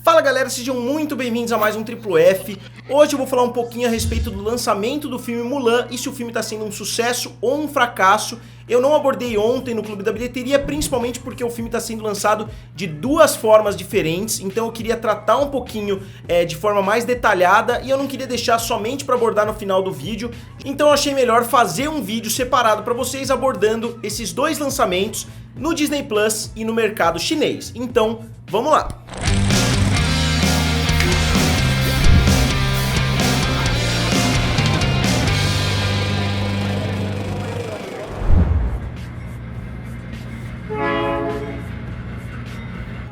Fala galera, sejam muito bem-vindos a mais um Triplo F. Hoje eu vou falar um pouquinho a respeito do lançamento do filme Mulan e se o filme está sendo um sucesso ou um fracasso. Eu não abordei ontem no Clube da Bilheteria, principalmente porque o filme está sendo lançado de duas formas diferentes, então eu queria tratar um pouquinho de forma mais detalhada e eu não queria deixar somente para abordar no final do vídeo, então eu achei melhor fazer um vídeo separado para vocês abordando esses dois lançamentos no Disney Plus e no mercado chinês. Então, vamos lá!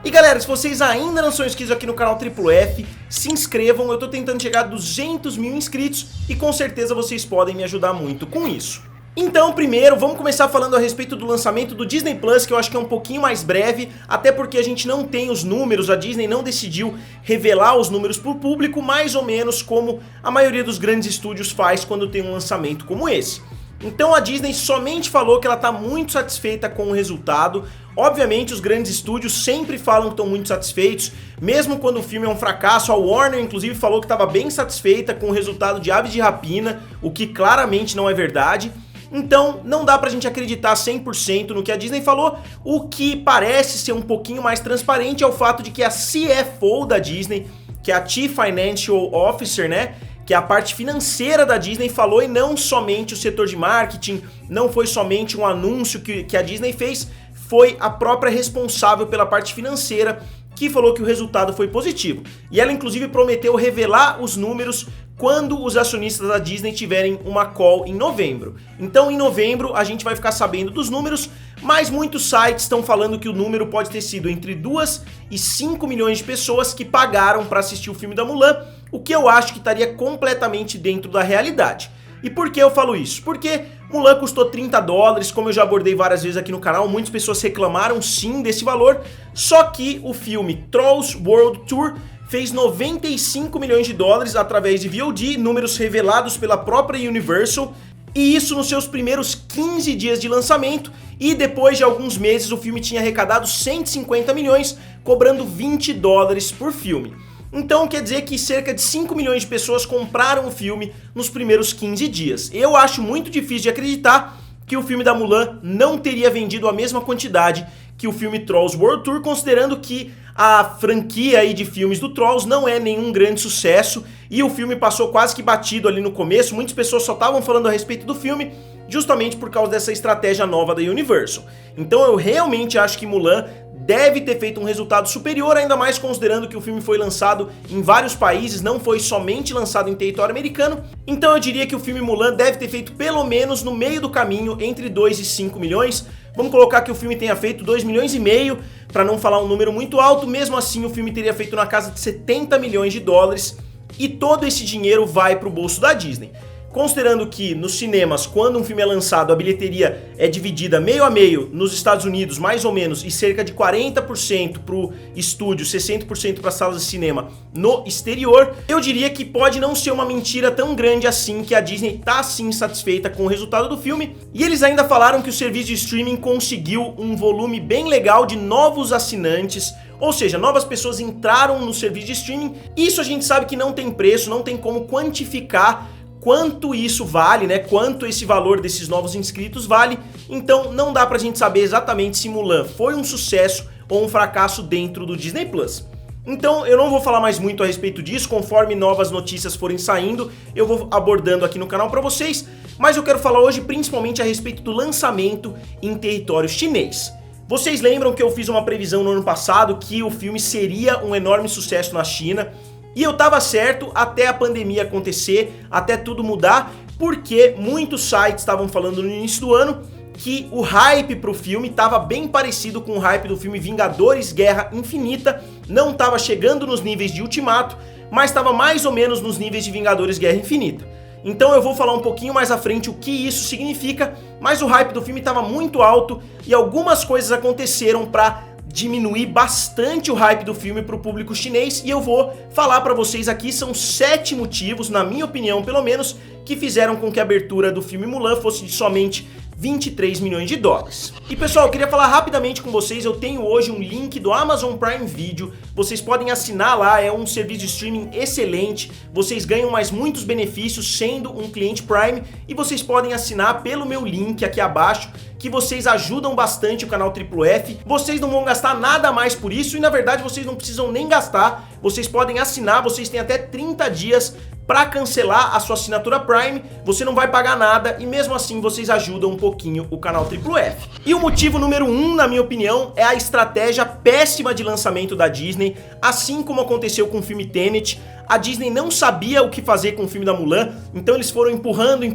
E galera, se vocês ainda não são inscritos aqui no canal Triplo F, se inscrevam, eu tô tentando chegar a 200 mil inscritos e com certeza vocês podem me ajudar muito com isso. Então, primeiro, vamos começar falando a respeito do lançamento do Disney Plus, que eu acho que é um pouquinho mais breve, até porque a gente não tem os números, a Disney não decidiu revelar os números para o público, mais ou menos como a maioria dos grandes estúdios faz quando tem um lançamento como esse. Então a Disney somente falou que ela está muito satisfeita com o resultado. Obviamente os grandes estúdios sempre falam que estão muito satisfeitos, mesmo quando o filme é um fracasso. A Warner inclusive falou que estava bem satisfeita com o resultado de Aves de Rapina, o que claramente não é verdade. Então não dá pra gente acreditar 100% no que a Disney falou. O que parece ser um pouquinho mais transparente é o fato de que a CFO da Disney, que é a Chief Financial Officer, né, que a parte financeira da Disney falou, e não somente o setor de marketing, não foi somente um anúncio que a Disney fez, foi a própria responsável pela parte financeira que falou que o resultado foi positivo. E ela inclusive prometeu revelar os números quando os acionistas da Disney tiverem uma call em novembro. Então em novembro a gente vai ficar sabendo dos números, mas muitos sites estão falando que o número pode ter sido entre 2 e 5 milhões de pessoas que pagaram para assistir o filme da Mulan, o que eu acho que estaria completamente dentro da realidade. E por que eu falo isso? Porque Mulan custou 30 dólares, como eu já abordei várias vezes aqui no canal, muitas pessoas reclamaram sim desse valor, só que o filme Trolls World Tour fez 95 milhões de dólares através de VOD, números revelados pela própria Universal, e isso nos seus primeiros 15 dias de lançamento, e depois de alguns meses o filme tinha arrecadado 150 milhões, cobrando 20 dólares por filme. Então quer dizer que cerca de 5 milhões de pessoas compraram o filme nos primeiros 15 dias. Eu acho muito difícil de acreditar que o filme da Mulan não teria vendido a mesma quantidade que o filme Trolls World Tour, considerando que a franquia aí de filmes do Trolls não é nenhum grande sucesso e o filme passou quase que batido ali no começo. Muitas pessoas só estavam falando a respeito do filme justamente por causa dessa estratégia nova da Universal. Então eu realmente acho que Mulan deve ter feito um resultado superior, ainda mais considerando que o filme foi lançado em vários países, não foi somente lançado em território americano. Então eu diria que o filme Mulan deve ter feito pelo menos no meio do caminho, entre 2 e 5 milhões. Vamos colocar que o filme tenha feito 2 milhões e meio, para não falar um número muito alto. Mesmo assim o filme teria feito na casa de 70 milhões de dólares e todo esse dinheiro vai para o bolso da Disney. Considerando que nos cinemas, quando um filme é lançado, a bilheteria é dividida meio a meio nos Estados Unidos, mais ou menos, e cerca de 40% para o estúdio, 60% para as salas de cinema no exterior, eu diria que pode não ser uma mentira tão grande assim, que a Disney está sim satisfeita com o resultado do filme. E eles ainda falaram que o serviço de streaming conseguiu um volume bem legal de novos assinantes, ou seja, novas pessoas entraram no serviço de streaming. Isso a gente sabe que não tem preço, não tem como quantificar quanto isso vale, né? Quanto esse valor desses novos inscritos vale. Então não dá pra gente saber exatamente se Mulan foi um sucesso ou um fracasso dentro do Disney Plus. Então eu não vou falar mais muito a respeito disso, conforme novas notícias forem saindo, eu vou abordando aqui no canal pra vocês, mas eu quero falar hoje principalmente a respeito do lançamento em território chinês. Vocês lembram que eu fiz uma previsão no ano passado que o filme seria um enorme sucesso na China? E eu tava certo até a pandemia acontecer, até tudo mudar, porque muitos sites estavam falando no início do ano que o hype pro filme tava bem parecido com o hype do filme Vingadores Guerra Infinita, não tava chegando nos níveis de Ultimato, mas tava mais ou menos nos níveis de Vingadores Guerra Infinita. Então eu vou falar um pouquinho mais à frente o que isso significa, mas o hype do filme tava muito alto e algumas coisas aconteceram pra diminuir bastante o hype do filme para o público chinês, e eu vou falar para vocês aqui. São 7 motivos, na minha opinião pelo menos, que fizeram com que a abertura do filme Mulan fosse de somente 23 milhões de dólares. E pessoal, eu queria falar rapidamente com vocês, eu tenho hoje um link do Amazon Prime Video, vocês podem assinar lá, é um serviço de streaming excelente, vocês ganham mais muitos benefícios sendo um cliente Prime, e vocês podem assinar pelo meu link aqui abaixo, que vocês ajudam bastante o canal Triplo F, vocês não vão gastar nada mais por isso, e na verdade vocês não precisam nem gastar, vocês podem assinar, vocês têm até 30 dias para cancelar a sua assinatura Prime, você não vai pagar nada e mesmo assim vocês ajudam um pouquinho o canal Triplo F. E o motivo número 1, na minha opinião, é a estratégia péssima de lançamento da Disney, assim como aconteceu com o filme Tenet. A Disney não sabia o que fazer com o filme da Mulan, então eles foram empurrando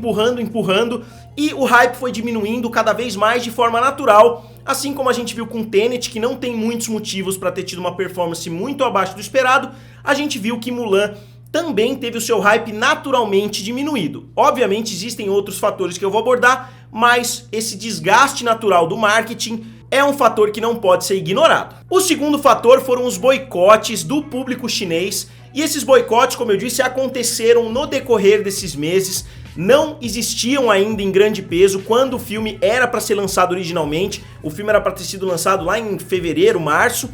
e o hype foi diminuindo cada vez mais de forma natural, assim como a gente viu com Tenet, que não tem muitos motivos para ter tido uma performance muito abaixo do esperado, a gente viu que Mulan também teve o seu hype naturalmente diminuído. Obviamente existem outros fatores que eu vou abordar, mas esse desgaste natural do marketing é um fator que não pode ser ignorado. O segundo fator foram os boicotes do público chinês, e esses boicotes, como eu disse, aconteceram no decorrer desses meses, não existiam ainda em grande peso quando o filme era para ser lançado originalmente, o filme era para ter sido lançado lá em fevereiro, março,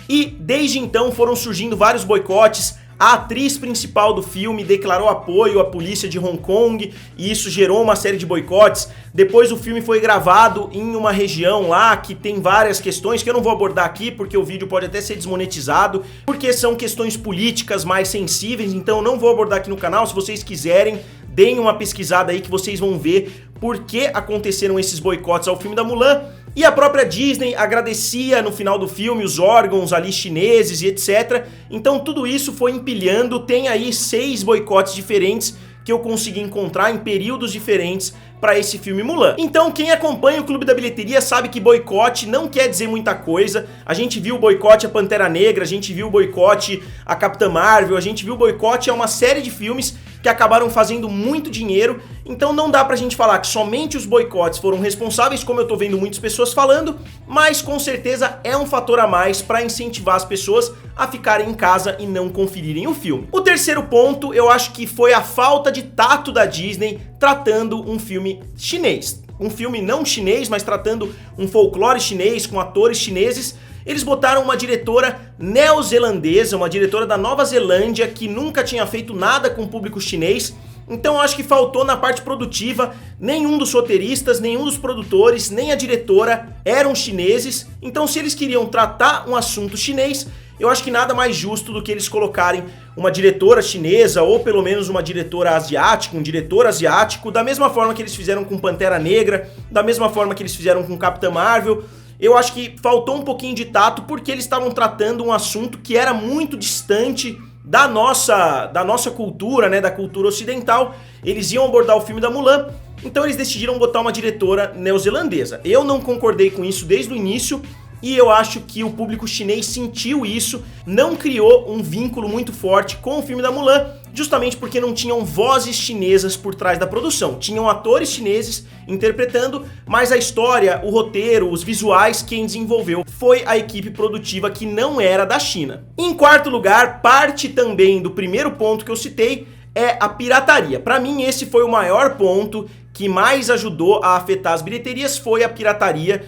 e desde então foram surgindo vários boicotes. A atriz principal do filme declarou apoio à polícia de Hong Kong e isso gerou uma série de boicotes. Depois o filme foi gravado em uma região lá que tem várias questões que eu não vou abordar aqui porque o vídeo pode até ser desmonetizado, porque são questões políticas mais sensíveis, então eu não vou abordar aqui no canal. Se vocês quiserem, deem uma pesquisada aí que vocês vão ver por que aconteceram esses boicotes ao filme da Mulan. E a própria Disney agradecia no final do filme os órgãos ali chineses e etc. Então tudo isso foi empilhando, tem aí 6 boicotes diferentes que eu consegui encontrar em períodos diferentes para esse filme Mulan. Então quem acompanha o Clube da Bilheteria sabe que boicote não quer dizer muita coisa. A gente viu o boicote a Pantera Negra, a gente viu o boicote a Capitã Marvel, a gente viu o boicote a uma série de filmes que acabaram fazendo muito dinheiro, então não dá pra gente falar que somente os boicotes foram responsáveis, como eu tô vendo muitas pessoas falando, mas com certeza é um fator a mais pra incentivar as pessoas a ficarem em casa e não conferirem o filme. O terceiro ponto, eu acho que foi a falta de tato da Disney tratando um filme chinês. Um filme não chinês, mas tratando um folclore chinês, com atores chineses. Eles botaram uma diretora neozelandesa, uma diretora da Nova Zelândia que nunca tinha feito nada com o público chinês. Então eu acho que faltou na parte produtiva, nenhum dos roteiristas, nenhum dos produtores, nem a diretora eram chineses. Então se eles queriam tratar um assunto chinês, eu acho que nada mais justo do que eles colocarem uma diretora chinesa ou pelo menos uma diretora asiática, um diretor asiático, da mesma forma que eles fizeram com Pantera Negra, da mesma forma que eles fizeram com Capitã Marvel. Eu acho que faltou um pouquinho de tato porque eles estavam tratando um assunto que era muito distante da nossa cultura, né, da cultura ocidental. Eles iam abordar o filme da Mulan, então eles decidiram botar uma diretora neozelandesa. Eu não concordei com isso desde o início e eu acho que o público chinês sentiu isso, não criou um vínculo muito forte com o filme da Mulan, justamente porque não tinham vozes chinesas por trás da produção. Tinham atores chineses interpretando, mas a história, o roteiro, os visuais, quem desenvolveu foi a equipe produtiva que não era da China. Em quarto lugar, parte também do primeiro ponto que eu citei, é a pirataria. Para mim, esse foi o maior ponto que mais ajudou a afetar as bilheterias, foi a pirataria.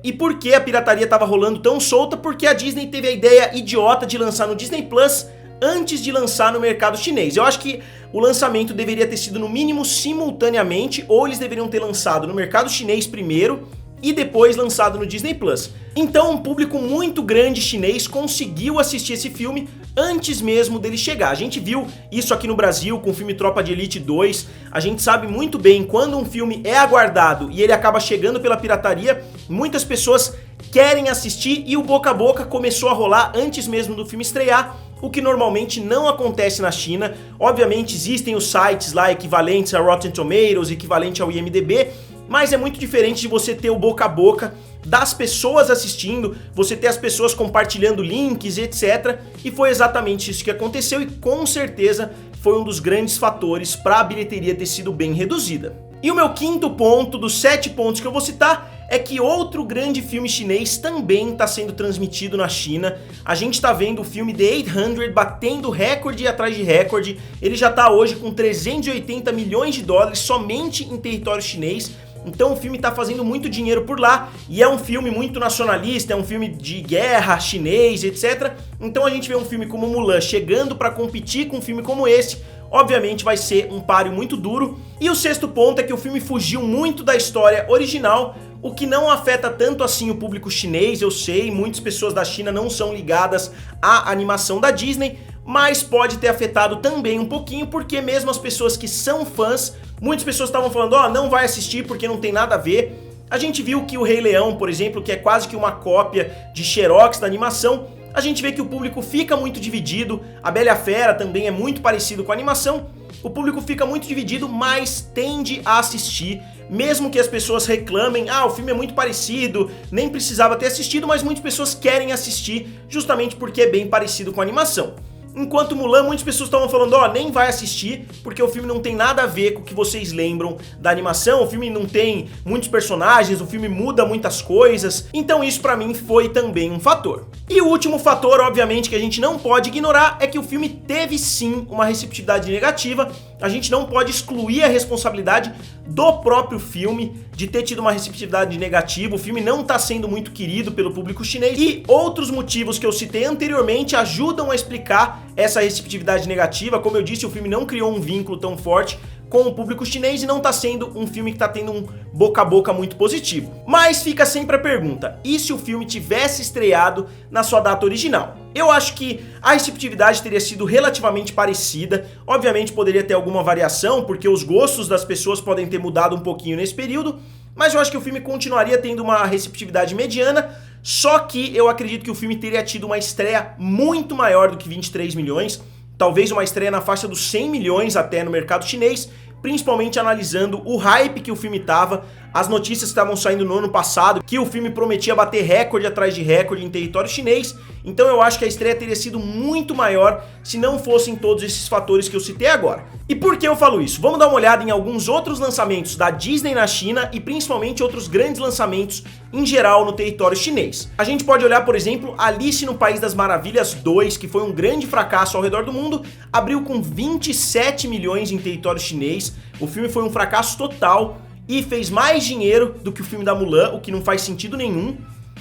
E por que a pirataria estava rolando tão solta? Porque a Disney teve a ideia idiota de lançar no Disney Plus antes de lançar no mercado chinês. Eu acho que o lançamento deveria ter sido no mínimo simultaneamente, ou eles deveriam ter lançado no mercado chinês primeiro e depois lançado no Disney Plus. Então um público muito grande chinês conseguiu assistir esse filme antes mesmo dele chegar. A gente viu isso aqui no Brasil com o filme Tropa de Elite 2, a gente sabe muito bem quando um filme é aguardado e ele acaba chegando pela pirataria, muitas pessoas querem assistir e o boca a boca começou a rolar antes mesmo do filme estrear, o que normalmente não acontece na China. Obviamente existem os sites lá equivalentes a Rotten Tomatoes, equivalente ao IMDb, mas é muito diferente de você ter o boca a boca das pessoas assistindo, você ter as pessoas compartilhando links, etc. E foi exatamente isso que aconteceu e com certeza foi um dos grandes fatores para a bilheteria ter sido bem reduzida. E o meu quinto ponto, dos 7 pontos que eu vou citar, é que outro grande filme chinês também está sendo transmitido na China. A gente está vendo o filme The 800 batendo recorde atrás de recorde. Ele já está hoje com 380 milhões de dólares somente em território chinês. Então o filme tá fazendo muito dinheiro por lá, e é um filme muito nacionalista, é um filme de guerra, chinês, etc. Então a gente vê um filme como Mulan chegando pra competir com um filme como esse, obviamente vai ser um páreo muito duro. E o sexto ponto é que o filme fugiu muito da história original, o que não afeta tanto assim o público chinês. Eu sei, muitas pessoas da China não são ligadas à animação da Disney, mas pode ter afetado também um pouquinho, porque mesmo as pessoas que são fãs, muitas pessoas estavam falando, ó, não vai assistir porque não tem nada a ver. A gente viu que o Rei Leão, por exemplo, que é quase que uma cópia de Xerox da animação, a gente vê que o público fica muito dividido. A Bela e a Fera também é muito parecido com a animação. O público fica muito dividido, mas tende a assistir, mesmo que as pessoas reclamem, o filme é muito parecido, nem precisava ter assistido, mas muitas pessoas querem assistir justamente porque é bem parecido com a animação. Enquanto Mulan, muitas pessoas estavam falando, nem vai assistir, porque o filme não tem nada a ver com o que vocês lembram da animação, o filme não tem muitos personagens, o filme muda muitas coisas, então isso pra mim foi também um fator. E o último fator, obviamente, que a gente não pode ignorar, é que o filme teve sim uma receptividade negativa. A gente não pode excluir a responsabilidade do próprio filme de ter tido uma receptividade negativa. O filme não está sendo muito querido pelo público chinês, e outros motivos que eu citei anteriormente ajudam a explicar essa receptividade negativa. Como eu disse, o filme não criou um vínculo tão forte com o público chinês e não tá sendo um filme que tá tendo um boca a boca muito positivo. Mas fica sempre a pergunta, e se o filme tivesse estreado na sua data original? Eu acho que a receptividade teria sido relativamente parecida. Obviamente poderia ter alguma variação, porque os gostos das pessoas podem ter mudado um pouquinho nesse período, mas eu acho que o filme continuaria tendo uma receptividade mediana, só que eu acredito que o filme teria tido uma estreia muito maior do que 23 milhões, talvez uma estreia na faixa dos 100 milhões até no mercado chinês, principalmente analisando o hype que o filme tava, as notícias que estavam saindo no ano passado, que o filme prometia bater recorde atrás de recorde em território chinês. Então eu acho que a estreia teria sido muito maior se não fossem todos esses fatores que eu citei agora. E por que eu falo isso? Vamos dar uma olhada em alguns outros lançamentos da Disney na China e principalmente outros grandes lançamentos em geral no território chinês. A gente pode olhar, por exemplo, Alice no País das Maravilhas 2, que foi um grande fracasso ao redor do mundo, abriu com 27 milhões em território chinês. O filme foi um fracasso total e fez mais dinheiro do que o filme da Mulan, o que não faz sentido nenhum.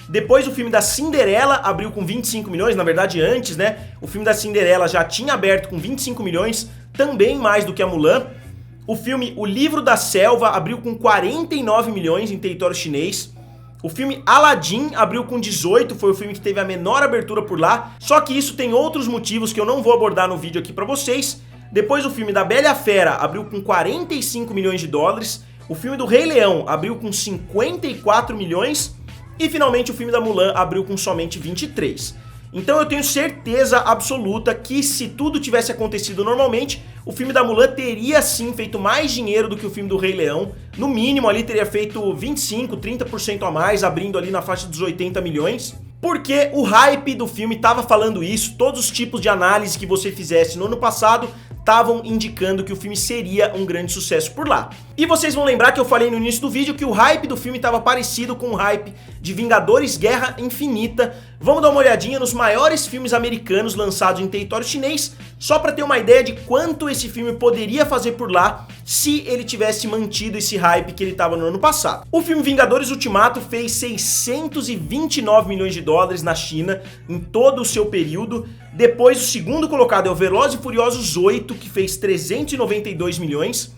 Depois o filme da Cinderela abriu com 25 milhões, na verdade antes, né? O filme da Cinderela já tinha aberto com 25 milhões, também mais do que a Mulan. O filme O Livro da Selva abriu com 49 milhões em território chinês. O filme Aladdin abriu com 18, foi o filme que teve a menor abertura por lá. Só que isso tem outros motivos que eu não vou abordar no vídeo aqui pra vocês. Depois o filme da Bela e a Fera abriu com 45 milhões de dólares. O filme do Rei Leão abriu com 54 milhões. E finalmente o filme da Mulan abriu com somente 23. Então eu tenho certeza absoluta que se tudo tivesse acontecido normalmente, o filme da Mulan teria sim feito mais dinheiro do que o filme do Rei Leão. No mínimo ali teria feito 25, 30% a mais, abrindo ali na faixa dos 80 milhões. Porque o hype do filme estava falando isso, todos os tipos de análise que você fizesse no ano passado estavam indicando que o filme seria um grande sucesso por lá. E vocês vão lembrar que eu falei no início do vídeo que o hype do filme estava parecido com o hype de Vingadores Guerra Infinita. Vamos dar uma olhadinha nos maiores filmes americanos lançados em território chinês, só para ter uma ideia de quanto esse filme poderia fazer por lá se ele tivesse mantido esse hype que ele estava no ano passado. O filme Vingadores Ultimato fez 629 milhões de dólares na China em todo o seu período. Depois o segundo colocado é o Velozes e Furiosos 8, que fez 392 milhões.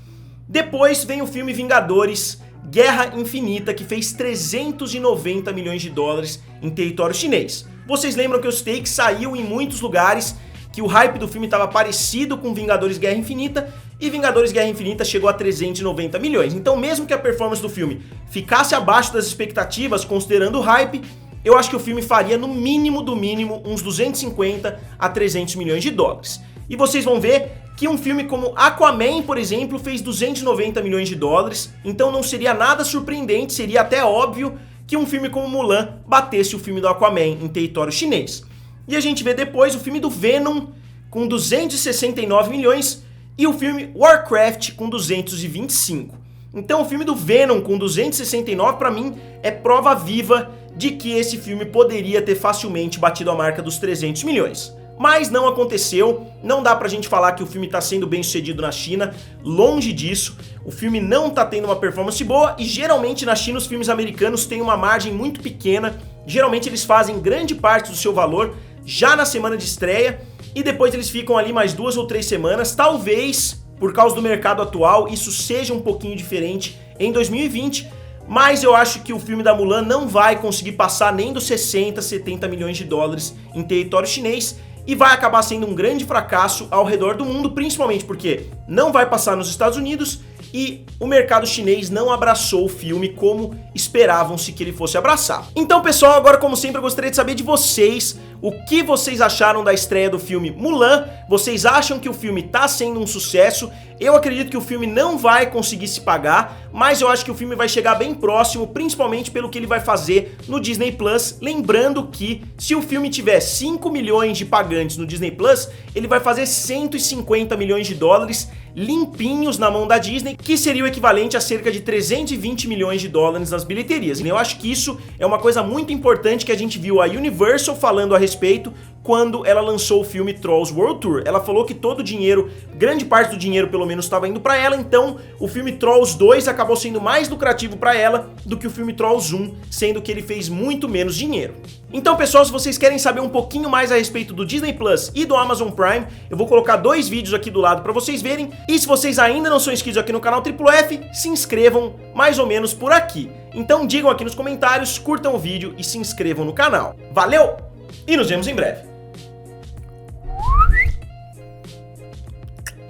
Depois vem o filme Vingadores Guerra Infinita, que fez 390 milhões de dólares em território chinês. Vocês lembram que eu citei que saiu em muitos lugares, que o hype do filme estava parecido com Vingadores Guerra Infinita, e Vingadores Guerra Infinita chegou a 390 milhões. Então mesmo que a performance do filme ficasse abaixo das expectativas, considerando o hype, eu acho que o filme faria no mínimo do mínimo uns 250 a 300 milhões de dólares. E vocês vão ver que um filme como Aquaman, por exemplo, fez 290 milhões de dólares, então não seria nada surpreendente, seria até óbvio que um filme como Mulan batesse o filme do Aquaman em território chinês. E a gente vê depois o filme do Venom com 269 milhões e o filme Warcraft com 225. Então o filme do Venom com 269 para mim é prova viva de que esse filme poderia ter facilmente batido a marca dos 300 milhões. mas não aconteceu. Não dá pra gente falar que o filme tá sendo bem sucedido na China, longe disso. O filme não tá tendo uma performance boa e geralmente na China os filmes americanos têm uma margem muito pequena. Geralmente eles fazem grande parte do seu valor já na semana de estreia e depois eles ficam ali mais 2 ou 3 semanas. Talvez, por causa do mercado atual, isso seja um pouquinho diferente em 2020, mas eu acho que o filme da Mulan não vai conseguir passar nem dos 60, 70 milhões de dólares em território chinês e vai acabar sendo um grande fracasso ao redor do mundo, principalmente porque não vai passar nos Estados Unidos e o mercado chinês não abraçou o filme como esperavam-se que ele fosse abraçar. Então, pessoal, agora como sempre eu gostaria de saber de vocês o que vocês acharam da estreia do filme Mulan. Vocês acham que o filme tá sendo um sucesso? Eu acredito que o filme não vai conseguir se pagar, mas eu acho que o filme vai chegar bem próximo, principalmente pelo que ele vai fazer no Disney Plus. Lembrando que se o filme tiver 5 milhões de pagantes no Disney Plus, ele vai fazer 150 milhões de dólares limpinhos na mão da Disney, que seria o equivalente a cerca de 320 milhões de dólares nas bilheterias. Eu acho que isso é uma coisa muito importante que a gente viu a Universal falando a respeito quando ela lançou o filme Trolls World Tour. Ela falou que todo o dinheiro, grande parte do dinheiro pelo menos estava indo para ela, então o filme Trolls 2 acabou sendo mais lucrativo para ela do que o filme Trolls 1, sendo que ele fez muito menos dinheiro. Então, pessoal, se vocês querem saber um pouquinho mais a respeito do Disney Plus e do Amazon Prime, eu vou colocar 2 vídeos aqui do lado para vocês verem. E se vocês ainda não são inscritos aqui no canal Triplo F, se inscrevam mais ou menos por aqui. Então digam aqui nos comentários, curtam o vídeo e se inscrevam no canal. Valeu e nos vemos em breve.